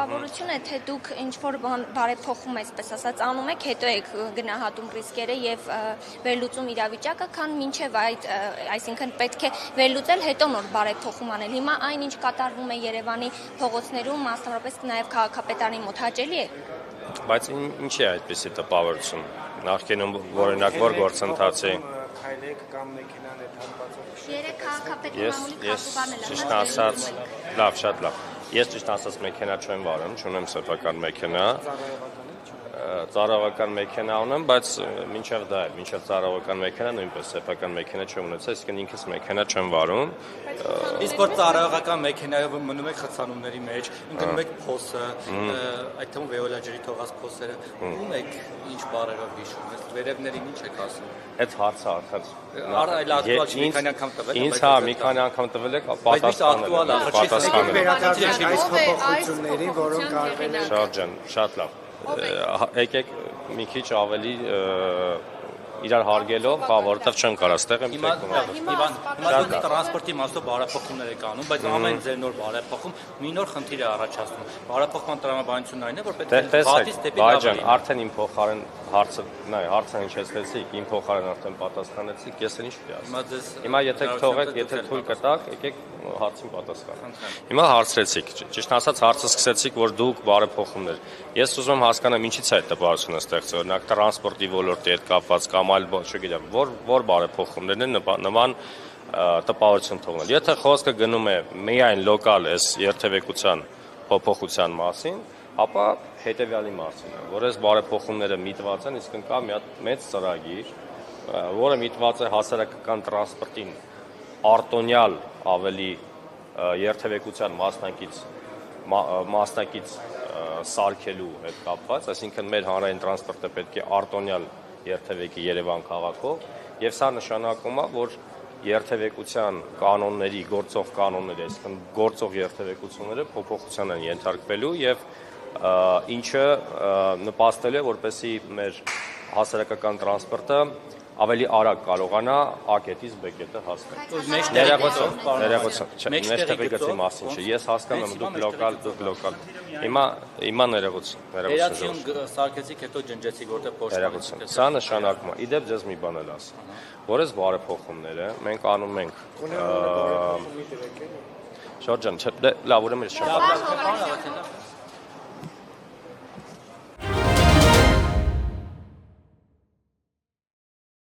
տպավորություն է, թե դուք ինչ-որ բան բարեփոխում այսպես ասած անում եք, հետո եք գնահատում ռիսկերը եւ վերլուծում իրավիճակը, քան մինչեւ այդ, այսինքն պետք է վերլուծել, հետո նոր բարեփոխում անել։ Հիմա այն, ինչ կատարվում է Երևանի փողոցներում, մասնավորապես նաեւ քաղաքապետարանի մոտ հաճելի է։ Բայց ինչ է այդպիսի տպավորություն։ Նախկինում օրինակ որ գործընթացի քայլեք կամ մեքենան է թափված։ Երեք քաղաքապետի մամուլի քարտուղարն էլ ճիշտ ասած, լավ, շատ լավ։ Ես ճիշտ ասած մեքենա չեմ վարում, չունեմ սեփական մեքենա։ Ծառայական մեքենա ունեմ, բայց մինչև դա է, մինչև ծառայական մեքենա նույնպես սեփական մեքենա չեմ ունեցել, իսկ ինքս մեքենա չեմ վարում։ Իսկ որ ծառայական մեքենայով մնում եք խցանումների մեջ, ընկնում եք փոսը, այդ թվում վեոլաջերի թողած փոսերը, ում եք ինչ բարերով հիշում, այս վերևներին ինչ եք ասում։ Այդ հարցը արդեն մի քանի անգամ տվել եք։ Ինձ հա մի քանի անգամ տվել եք, պատասխանել։ Վերադարձեք այս փոփոխություններին, որոնք արվել են։ Շրջան, շատ լավ։ Եկեք մի քիչ ավելի իրար հարգելով, որովհետև չեմ կարող ստեղ եմ Հիմա տրանսպորտի մասով բարեփոխումներ եք անում, բայց ամեն ձեր նոր բարեփոխում մի նոր խնդիր է առաջացնում։ Բարեփոխման տրամաբանությունն այն է, որ պետք է վատից դեպի լավ լինի։ Արդեն իմ փոխարեն հարցը հնչեցրեցիք, իմ փոխարեն արդեն պատասխանեցիք, ես ինչ պիտի ասեմ։ Հիմա եթե թողեք, եթե թույլ կտաք, եկեք հարցին պատասխանենք։ Հիմա հարցրեցիք, ճիշտ ասած հարցը սկսեցիք, որ դուք բարեփոխումներ։ Ես ուզում եմ հասկանամ ինչից է այդ տպավորությունը ստեղծվել, օրինակ տրանսպորտի ոլորտի հետ կապված կամ այլ, չգիտեմ, որ բարեփոխումներն են նման տպավորություն թողնել։ Եթե խոսքը գնում է միայն լոկալ այս երթևեկության փոփոխության մասին, ապա հետևյալի մասին է, որ այս բարեփոխումները միտված են, իսկ կա մի հատ մեծ ծրագիր, որը միտված է հասարակական տրանսպորտին արտոնյալ ավելի երթևեկության մասնակից սարքելու հետ կապված, այսինքն մեր հանրային տրանսպորտը պետք է արտոնյալ երթևեկի Երևան քաղաքով, եւ սա նշանակում է, որ երթևեկության կանոնների, գործող կանոնների, այսինքն գործող երթևեկությունները փոփոխության են ենթարկվելու եւ ինչը նպաստելու է, որպեսզի մեր հասարակական տրանսպորտը ավելի արագ կարողանա A կետից B կետը հասնել։ Մեջտեղի գծի մասին չէ։ Ես հասկանում եմ դուք լոկալ։ Հիմա ներողություն։ Վերացիոն սարքեցիք, հետո ջնջեցիք, որտեղ փոշտացիք։ Սա նշանակում է, իդեպ ձեզ մի բան էլ ասեմ, որ այս բարեփոխումները մենք անում ենք։ Շրջան, լավ, ուրեմն ես չեմ։